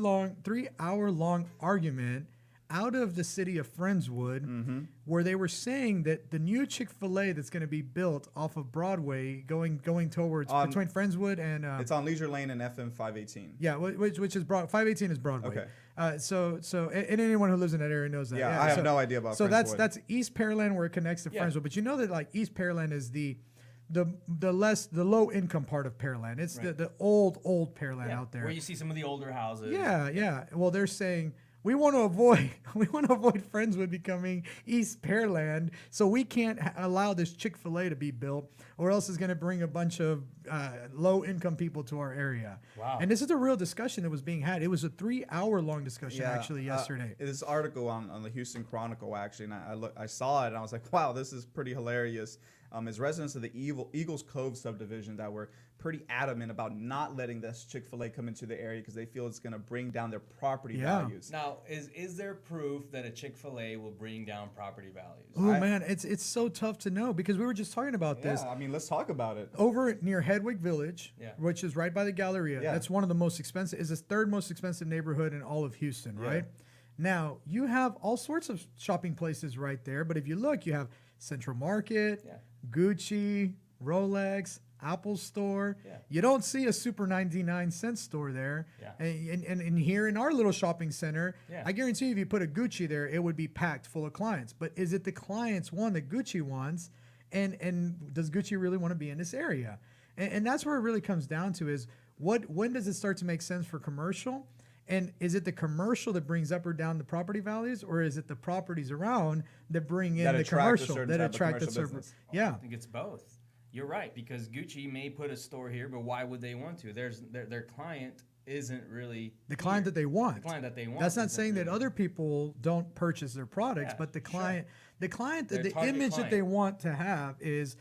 hour long argument out of the city of Friendswood, where they were saying that the new Chik Fil A that's going to be built off of Broadway, going towards between Friendswood and it's on Leisure Lane and FM 518. Yeah, which is 518 is Broadway. Okay. So and anyone who lives in that area knows that. Yeah, I have no idea about. So Friendswood. that's East Pearland where it connects to Friendswood, but you know that like East Pearland is the low income part of Pearland. It's the old Pearland out there where you see some of the older houses. Yeah. Well, they're saying we want to avoid Friendswood becoming East Pearland, so we can't allow this Chik Fil A to be built, or else it's going to bring a bunch of low-income people to our area. Wow! And this is a real discussion that was being had. It was a 3 hour long discussion actually yesterday. This article on the Houston Chronicle actually, and I saw it and I was like, wow, this is pretty hilarious. As residents of the Eagles Cove subdivision that were pretty adamant about not letting this Chik Fil A come into the area because they feel it's going to bring down their property values. Now, is there proof that a Chik Fil A will bring down property values? Oh man, it's so tough to know because we were just talking about this. Yeah, I mean, let's talk about it. Over near Hedwig Village, which is right by the Galleria. Yeah. That's one of the most expensive. Is the third most expensive neighborhood in all of Houston, right? Now you have all sorts of shopping places right there, but if you look, you have Central Market, Gucci, Rolex, Apple Store. You don't see a Super 99-cent store there. And here in our little shopping center, I guarantee you if you put a Gucci there, it would be packed full of clients. But is it the clients, one, that Gucci wants? And does Gucci really want to be in this area? And that's where it really comes down to is when does it start to make sense for commercial? And is it the commercial that brings up or down the property values, or is it the properties around that bring in the commercial that attract the service? I think it's both. You're right, because Gucci may put a store here, but why would they want to? Their client isn't really the client that they want. The client that they want. That's not saying that other people don't purchase their products, but the client, the image that they want to have is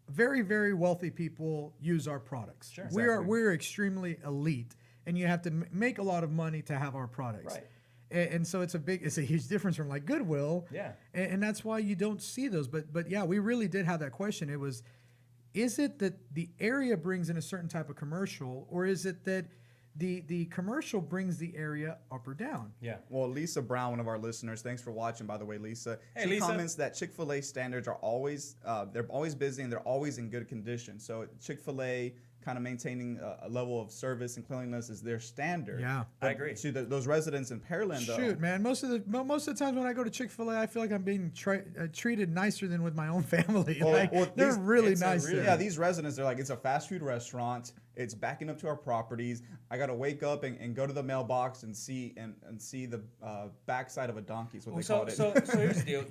very, very wealthy people use our products. Sure. We're extremely elite. And you have to make a lot of money to have our products. Right. And so it's a huge difference from like Goodwill. Yeah. And that's why you don't see those. But yeah, we really did have that question. It was, is it that the area brings in a certain type of commercial, or is it that the commercial brings the area up or down? Yeah. Well, Lisa Brown, one of our listeners, thanks for watching, by the way, Lisa. Hey, she Lisa. comments that Chick-fil-A standards are always, they're always busy and they're always in good condition. So Chick-fil-A kind of maintaining a level of service and cleanliness is their standard. Yeah, but I agree. To those residents in Pearland, though. Shoot, man, most of the times when I go to Chick-fil-A, I feel like I'm being treated nicer than with my own family. They're really nice. Yeah, these residents, they're like, it's a fast food restaurant. It's backing up to our properties. I got to wake up and go to the mailbox and see the backside of a donkey is what they called it. So here's the deal.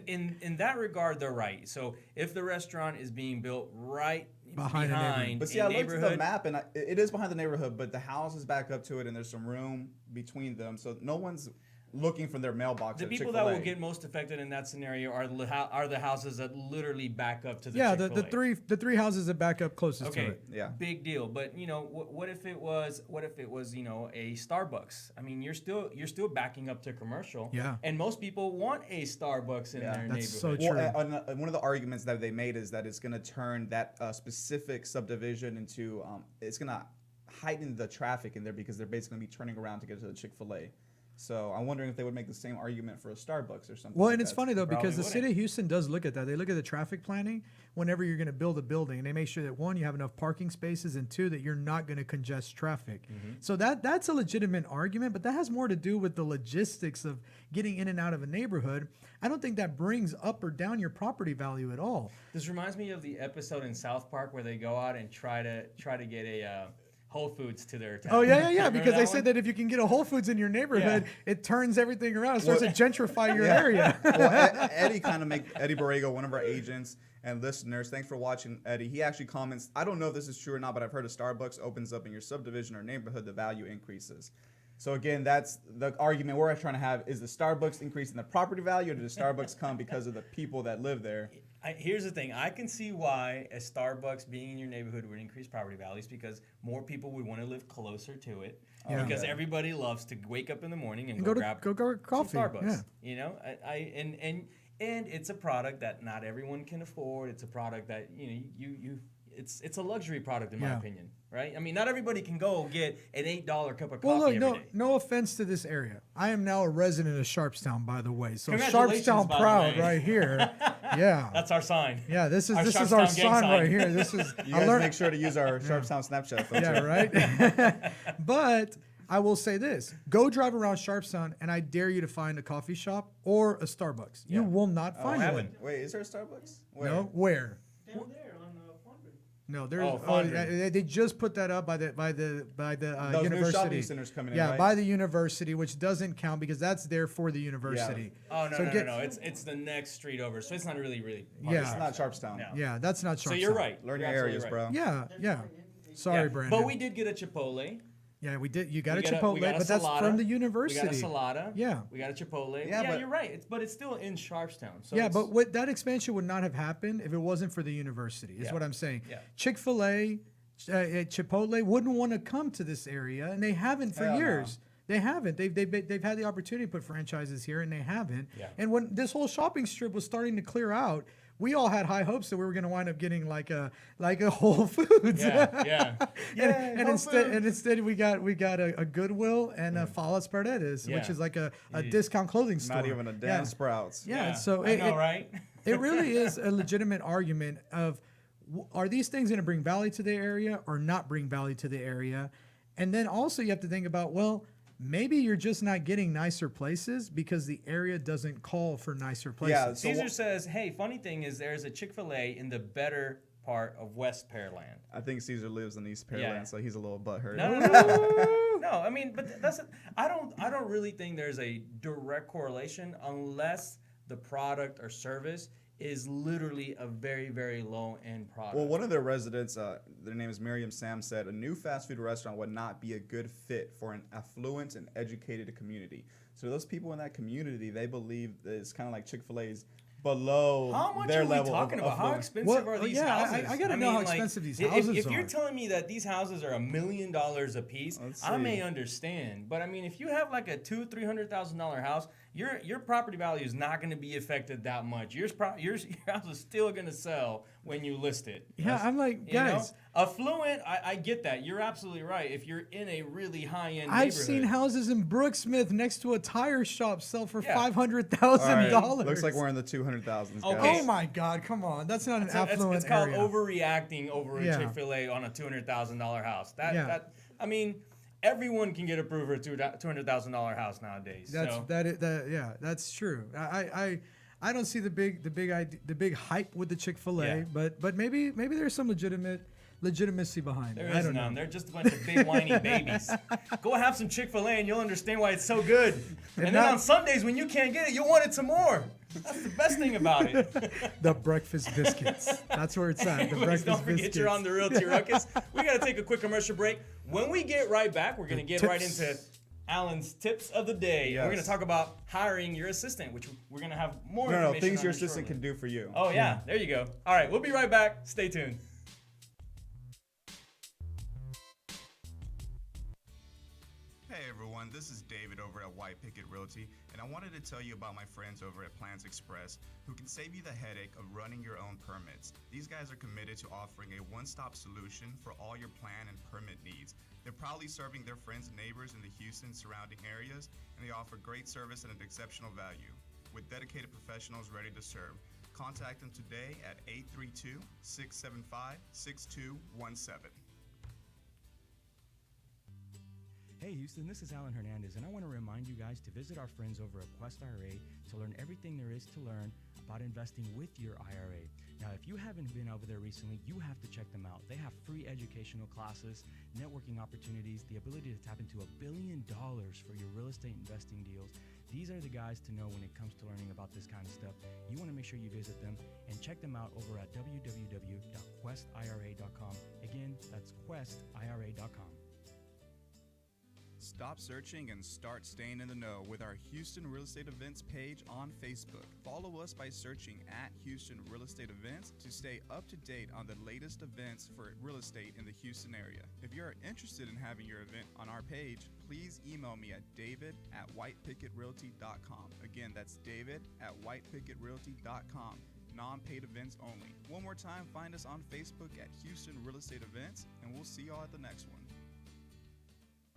In that regard, they're right. So if the restaurant is being built right behind but see, I looked at the map and it is behind the neighborhood, but the house is back up to it and there's some room between them. So no one's looking for their mailbox. The people that will get most affected in that scenario are the houses that literally back up to the Chick-fil-A. the three houses that back up closest to it. Yeah, big deal. But what if it was a Starbucks? I mean, you're still backing up to commercial. Yeah, and most people want a Starbucks in their neighborhood. That's so true. Well, one of the arguments that they made is that it's going to turn that specific subdivision into it's going to heighten the traffic in there because they're basically going to be turning around to get to the Chick-fil-A. So I'm wondering if they would make the same argument for a Starbucks or something. Well, like and it's that. funny though, because the Probably city of Houston does look at that. They look at the traffic planning whenever you're going to build a building, and they make sure that one, you have enough parking spaces, and two, that you're not going to congest traffic. So that's a legitimate argument, but that has more to do with the logistics of getting in and out of a neighborhood. I don't think that brings up or down your property value at all. This reminds me of the episode in South Park where they go out and try to get a Whole Foods to their town. Oh yeah, Remember because they that said one? that if you can get a Whole Foods in your neighborhood, Yeah. it turns everything around. It starts to gentrify your Yeah. area. Well, Eddie Eddie Borrego, one of our agents and listeners. Thanks for watching, Eddie. He actually comments, I don't know if this is true or not, but I've heard a Starbucks opens up in your subdivision or neighborhood, the value increases. So again, that's the argument we're trying to have. Is the Starbucks increasing the property value, or did the Starbucks come because of the people that live there? Here's the thing. I can see why a Starbucks being in your neighborhood would increase property values because more people would want to live closer to it. Yeah. Because Yeah. everybody loves to wake up in the morning and And go go grab coffee. some Starbucks. Yeah. You know, and it's a product that not everyone can afford. It's a product that it's a luxury product in my Yeah. opinion, right? I mean, not everybody can go get an $8 cup of coffee Well, look, every day. no offense to this area. I am now a resident of Sharpstown, by the way. So Congratulations, Sharpstown by the proud way. right here. Yeah. That's our sign. Yeah, this is our our Sharpstown gang sign sign. right here. This is You I guys learned, make sure to use our Sharpstown Snapchat filter. yeah, right. But I will say this: go drive around Sharpstown, and I dare you to find a coffee shop or a Starbucks. You Yeah. will not Oh, find one. haven't. Wait, is there a Starbucks? Where? No, where? Down there on Fondren. No, there's. Oh, Oh, Fondren. yeah, they just put that up by the Those university. new shopping centers coming in, Yeah, right? by the university, which doesn't count because that's there for the university. Oh no, So no, get- no, no! It's the next street over, so it's not really. Yeah. It's not Sharpstown. No. Yeah, that's not Sharpstown. So you're right. Learn You're your areas, absolutely bro. right. Yeah. Sorry, Yeah, Brandon. but we did get a Chipotle. Yeah, we did. You got We a got Chipotle, we got a but that's Salada. from the We university. got a Salada. Yeah. We got a Chipotle. Yeah, Yeah, but- you're right. But it's still in Sharpstown. So Yeah, it's- but what that expansion would not have happened if it wasn't for the university. Is Yeah. what I'm saying. Yeah. Chik Fil A, Chipotle wouldn't want to come to this area, and they haven't for Hell no. years. They haven't. They've had the opportunity to put franchises here, and they haven't. Yeah. And when this whole shopping strip was starting to clear out, we all had high hopes that we were going to wind up getting like a Whole Foods. Yeah, yeah. and instead we got a Goodwill and a Falas Paredes, which Yeah. is like a discount clothing store. Not even a damn Yeah. Sprouts. Yeah, so I know, right? it really is a legitimate argument of are these things going to bring value to the area or not bring value to the area? And then also you have to think about, well, maybe you're just not getting nicer places because the area doesn't call for nicer places. Yeah, so Caesar says, "Hey, funny thing is, there's a Chik Fil A in the better part of West Pearland." I think Caesar lives in East Pearland, Yeah. so he's a little butthurt. No. I mean, but I don't really think there's a direct correlation unless the product or service is literally a very, very low end product. Well, one of their residents, their name is Miriam Sam, said a new fast food restaurant would not be a good fit for an affluent and educated community. So those people in that community, they believe that it's kind of like Chick-fil-A's below How much their are we level talking of about? How affluence. expensive Well, are these yeah, houses? I gotta know how expensive these houses if you're are. telling me that these houses are $1 million a piece, Let's I may see. understand. But I mean, if you have like a $200,000-$300,000 house, your property value is not going to be affected that much. Your house is still going to sell when you list it. Yeah, I'm like, You know? guys, Affluent, I get that. You're absolutely right. If you're in a really high-end I've seen neighborhood. houses in Brooksmith next to a tire shop sell for Yeah. $500,000. All right, looks like we're in the 200,000s, guys. Okay. Oh my God! Come on, that's not an It's affluent called area. overreacting over a Yeah. Chick-fil-A on a $200,000 house. Yeah. I mean, everyone can get approved for a $200,000 house nowadays. So. That's true. I don't see the big hype with the Chick-fil-A, Yeah. but maybe there's some legitimacy behind it. There I is don't none. know. They're just a bunch of big whiny babies. Go have some Chick-fil-A and you'll understand why it's so good. And then not- on Sundays when you can't get it, you'll want it some more. That's the best thing about it. The breakfast biscuits. That's where it's at. The Anyways, breakfast don't forget biscuits. you're on the Realty Ruckus. We got to take a quick commercial break. When we get right back, we're going to get right tips. into Alan's tips of the day. Yes. We're going to talk about hiring your assistant, which we're going to have more No, information things on your this assistant shortly. can do for you. Oh, yeah. There you go. All right. We'll be right back. Stay tuned. Hey everyone, this is David over at White Picket Realty, and I wanted to tell you about my friends over at Plans Express who can save you the headache of running your own permits. These guys are committed to offering a one-stop solution for all your plan and permit needs. They're proudly serving their friends and neighbors in the Houston surrounding areas, and they offer great service at an exceptional value. With dedicated professionals ready to serve, contact them today at 832-675-6217. Hey Houston, this is Alan Hernandez, and I want to remind you guys to visit our friends over at Quest IRA to learn everything there is to learn about investing with your IRA. Now, if you haven't been over there recently, you have to check them out. They have free educational classes, networking opportunities, the ability to tap into $1 billion for your real estate investing deals. These are the guys to know when it comes to learning about this kind of stuff. You want to make sure you visit them and check them out over at www.questira.com. Again, that's questira.com. Stop searching and start staying in the know with our Houston Real Estate Events page on Facebook. Follow us by searching at Houston Real Estate Events to stay up to date on the latest events for real estate in the Houston area. If you are interested in having your event on our page, please email me at david@whitepicketrealty.com. Again, that's david@whitepicketrealty.com. Non-paid events only. One more time, find us on Facebook at Houston Real Estate Events, and we'll see y'all at the next one.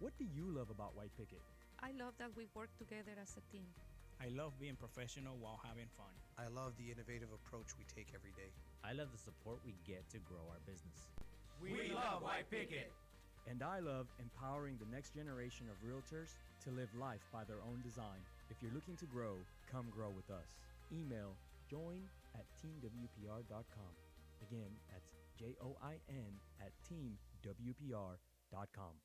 What do you love about White Picket? I love that we work together as a team. I love being professional while having fun. I love the innovative approach we take every day. I love the support we get to grow our business. We love White Picket. And I love empowering the next generation of realtors to live life by their own design. If you're looking to grow, come grow with us. Email join@teamwpr.com. Again, that's join@teamwpr.com.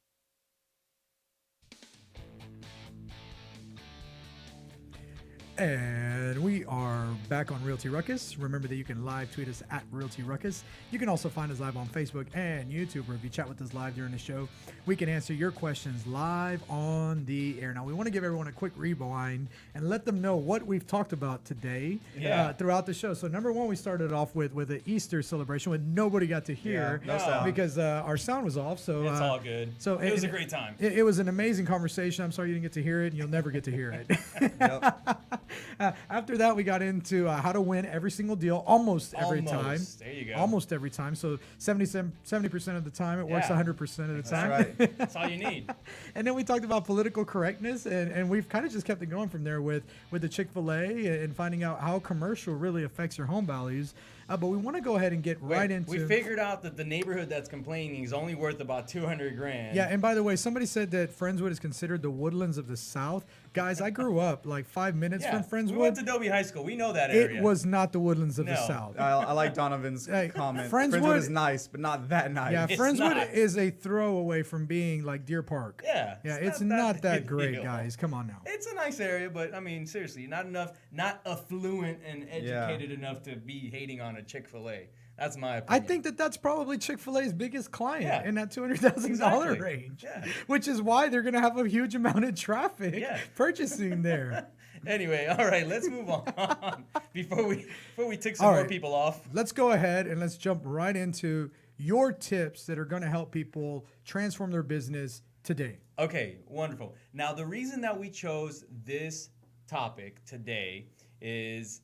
And we are back on Realty Ruckus. Remember that you can live tweet us at Realty Ruckus. You can also find us live on Facebook and YouTube, where if you chat with us live during the show, we can answer your questions live on the air. Now, we want to give everyone a quick rewind and let them know what we've talked about today throughout the show. So, number one, we started off with an Easter celebration, which nobody got to hear because our sound was off. So it's all good. So it was a great time. It was an amazing conversation. I'm sorry you didn't get to hear it, and you'll never get to hear it. After that, we got into how to win every single deal almost every time. There you go. Almost every time. So 70% of the time, it works 100% of the time. That's right. That's all you need. And then we talked about political correctness, and we've kind of just kept it going from there with the Chik Fil A and finding out how commercial really affects your home values. But we want to go ahead and get right into. We figured out that the neighborhood that's complaining is only worth about $200,000. Yeah, and by the way, somebody said that Friendswood is considered the Woodlands of the South. Guys, I grew up like 5 minutes from Friendswood. We went to Dobie High School. We know that area. It was not the Woodlands of the South. I like Donovan's comment. Friendswood is nice, but not that nice. Yeah, Friendswood is a throwaway from being like Deer Park. Yeah. It's not that great, guys. Come on now. It's a nice area, but I mean, seriously, not affluent and educated enough to be hating on a Chik Fil A. That's my opinion. I think that's probably Chik Fil A's biggest client in that $200,000 range, which is why they're going to have a huge amount of traffic purchasing there. Anyway, all right, let's move on before we tick some more people off. Let's go ahead and let's jump right into your tips that are going to help people transform their business today. Okay, wonderful. Now, the reason that we chose this topic today is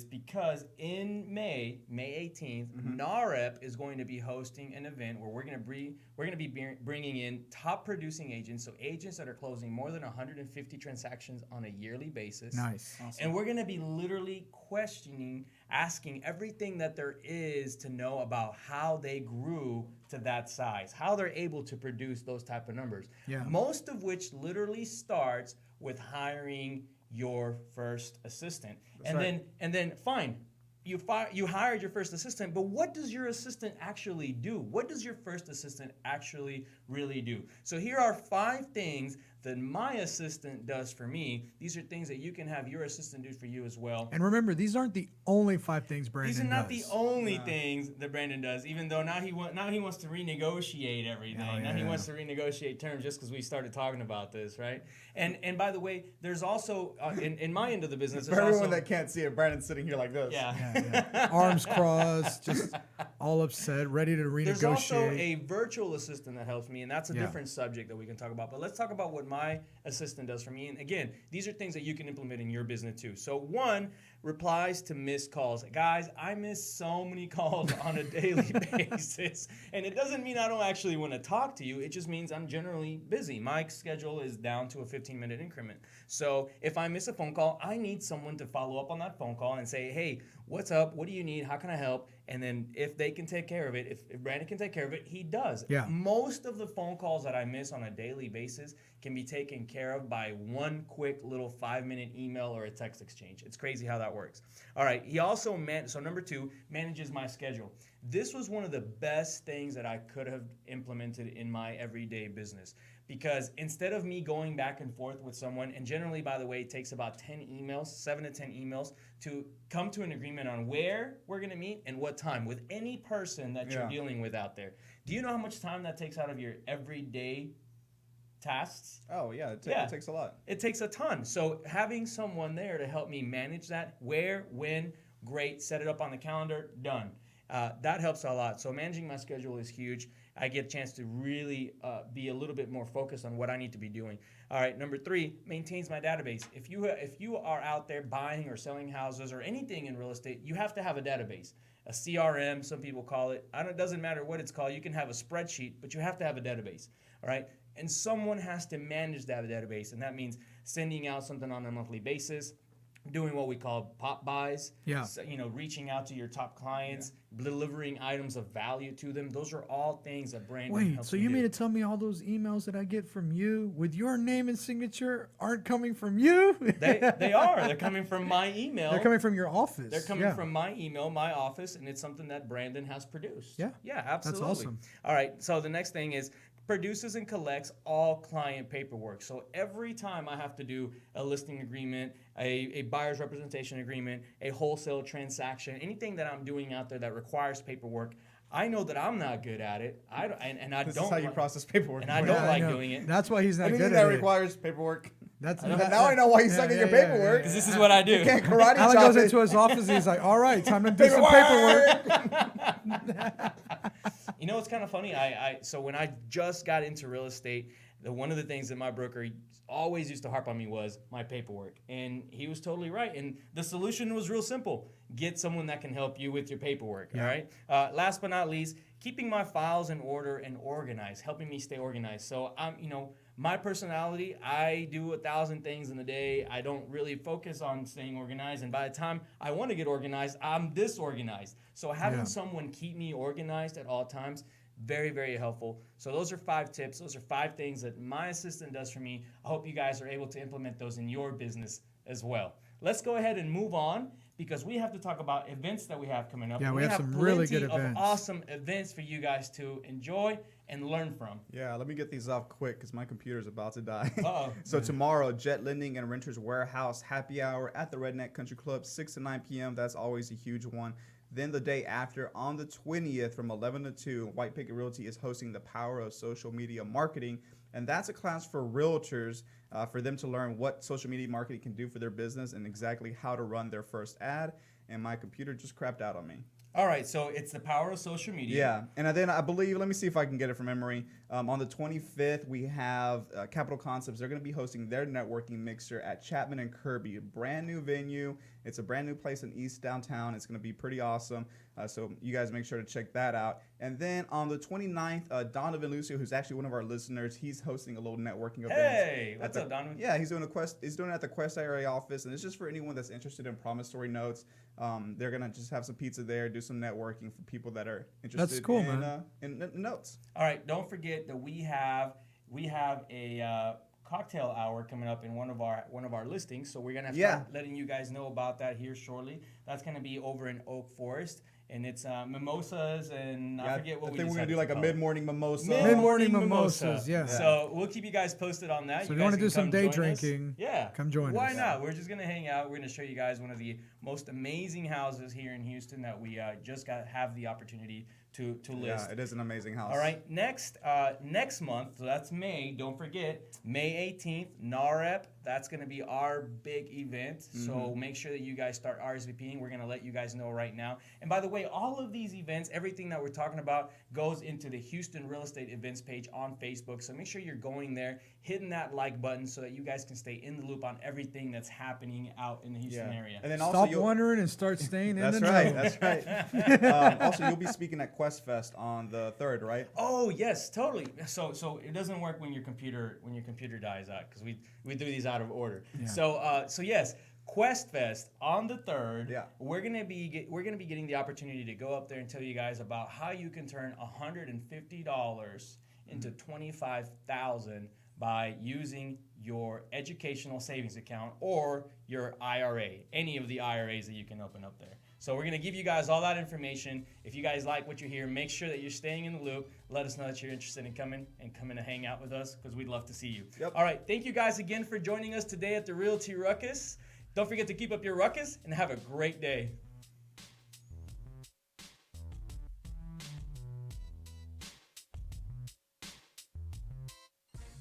because in May 18th, NAREP is going to be hosting an event where we're going to be bringing in top producing agents, so agents that are closing more than 150 transactions on a yearly basis. Nice. Awesome. And we're going to be literally asking everything that there is to know about how they grew to that size, how they're able to produce those type of numbers. Yeah. Most of which literally starts with hiring your first assistant. And then fine, you hired your first assistant, but what does your assistant actually do? What does your first assistant actually really do? So here are 5 things that my assistant does for me. These are things that you can have your assistant do for you as well. And remember, these aren't the only 5 things Brandon does. These are not the only things that Brandon does, even though now he wants to renegotiate everything. Now he wants to renegotiate terms just because we started talking about this, right? And by the way, there's also, in my end of the business, for everyone that can't see it, Brandon's sitting here like this. Yeah. Arms crossed, just all upset, ready to renegotiate. There's also a virtual assistant that helps me, and that's a different subject that we can talk about. But let's talk about what my assistant does for me. And again, these are things that you can implement in your business too. So 1, replies to missed calls. Guys, I miss so many calls on a daily basis. And it doesn't mean I don't actually want to talk to you. It just means I'm generally busy. My schedule is down to a 15-minute increment. So if I miss a phone call, I need someone to follow up on that phone call and say, hey, what's up? What do you need? How can I help? And then if they can take care of it, if Brandon can take care of it, he does. Yeah. Most of the phone calls that I miss on a daily basis can be taken care of by one quick little 5-minute email or a text exchange. It's crazy how that works. All right. He also, so number 2, manages my schedule. This was one of the best things that I could have implemented in my everyday business, because instead of me going back and forth with someone, and generally, by the way, it takes about 10 emails, 7 to 10 emails to come to an agreement on where we're going to meet and what time with any person that you're dealing with out there. Do you know how much time that takes out of your everyday tasks? Oh, yeah. It takes a lot. It takes a ton. So having someone there to help me manage that, where, when, great, set it up on the calendar, done. That helps a lot. So managing my schedule is huge. I get a chance to really be a little bit more focused on what I need to be doing. All right, number 3, maintains my database. If you are out there buying or selling houses or anything in real estate, you have to have a database. A CRM, some people call it. It doesn't matter what it's called. You can have a spreadsheet, but you have to have a database. All right, and someone has to manage that database, and that means sending out something on a monthly basis, doing what we call pop buys, so, reaching out to your top clients, delivering items of value to them. Those are all things that Brandon helps so you mean to tell me all those emails that I get from you with your name and signature aren't coming from you? They are. They're coming from my email. They're coming from your office. They're coming from my email, my office, and it's something that Brandon has produced. Yeah. Yeah, absolutely. That's awesome. All right, so the next thing is produces and collects all client paperwork. So every time I have to do a listing agreement, a buyer's representation agreement, a wholesale transaction, anything that I'm doing out there that requires paperwork, I know that I'm not good at it. This is how you process paperwork. And I don't like doing it. That's why he's not good at it. Anything that requires paperwork. Now I know why you suck at your paperwork. Because this is what I do. You can't karate Alan chop goes it. into his office and he's like, all right, time to do some paperwork. You know, it's kind of funny. So when I just got into real estate, one of the things that my broker always used to harp on me was my paperwork. And he was totally right. And the solution was real simple. Get someone that can help you with your paperwork, all right? Last but not least, keeping my files in order and organized, helping me stay organized. So my personality, I do 1,000 things in a day. I don't really focus on staying organized. And by the time I want to get organized, I'm disorganized. So having someone keep me organized at all times, very, very helpful. So those are 5 tips. Those are 5 things that my assistant does for me. I hope you guys are able to implement those in your business as well. Let's go ahead and move on, because we have to talk about events that we have coming up. Yeah, we have some really good plenty events. of awesome events for you guys to enjoy and learn from. Yeah, let me get these off quick because my computer's about to die. Uh-oh. So tomorrow, Jet Lending and Renters Warehouse happy hour at the Redneck Country Club, 6 to 9 p.m. That's always a huge one. Then the day after, on the 20th from 11 to 2, White Picket Realty is hosting the Power of Social Media Marketing. And that's a class for realtors for them to learn what social media marketing can do for their business and exactly how to run their first ad. And my computer just crapped out on me. All right, so it's the power of social media. Yeah, and then I believe, let me see if I can get it from memory. On the 25th, we have Capital Concepts. They're going to be hosting their networking mixer at Chapman and Kirby, a brand new venue. It's a brand new place in East Downtown. It's going to be pretty awesome. So you guys make sure to check that out. And then on the 29th, Donovan Lucio, who's actually one of our listeners, he's hosting a little networking event. Hey, what's up, Donovan? Yeah, he's doing it at the Quest IRA office, and it's just for anyone that's interested in promissory notes. They're gonna just have some pizza there, do some networking for people that are interested in notes. All right, don't forget that we have a cocktail hour coming up in one of our listings, so we're gonna start letting you guys know about that here shortly. That's gonna be over in Oak Forest, and it's mimosas and I forget what we. I think we're gonna do like a mid-morning mimosa. Mid-morning mimosas, yeah. So we'll keep you guys posted on that. So if you want to do some day drinking, yeah, come join us. Why not? We're just gonna hang out. We're gonna show you guys one of the most amazing houses here in Houston that we just have the opportunity to list. Yeah, it is an amazing house. All right, next month, so that's May. Don't forget, May 18th, NAREP, That's going to be our big event. So make sure that you guys start RSVPing. We're going to let you guys know right now. And by the way, all of these events, everything that we're talking about goes into the Houston Real Estate Events page on Facebook. So make sure you're going there, hitting that like button so that you guys can stay in the loop on everything that's happening out in the Houston area. And then Stop wondering and start staying in the know. That's right. Also, you'll be speaking at Quest Fest on the 3rd, right? Oh yes, totally. So it doesn't work when your computer dies out, because we do these out of order. Yeah. So yes, Quest Fest on the 3rd. Yeah. We're gonna be getting the opportunity to go up there and tell you guys about how you can turn $150 into $25,000 by using your educational savings account or your IRA, any of the IRAs that you can open up there. So we're going to give you guys all that information. If you guys like what you hear, make sure that you're staying in the loop. Let us know that you're interested in coming to hang out with us, because we'd love to see you. Yep. All right. Thank you guys again for joining us today at the Realty Ruckus. Don't forget to keep up your ruckus and have a great day.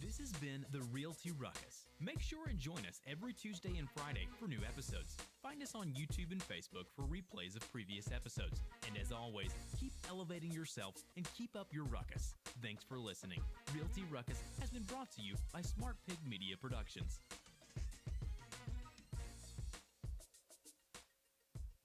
This has been the Realty Ruckus. Make sure and join us every Tuesday and Friday for new episodes. Find us on YouTube and Facebook for replays of previous episodes. And as always, keep elevating yourself and keep up your ruckus. Thanks for listening. Realty Ruckus has been brought to you by Smart Pig Media Productions.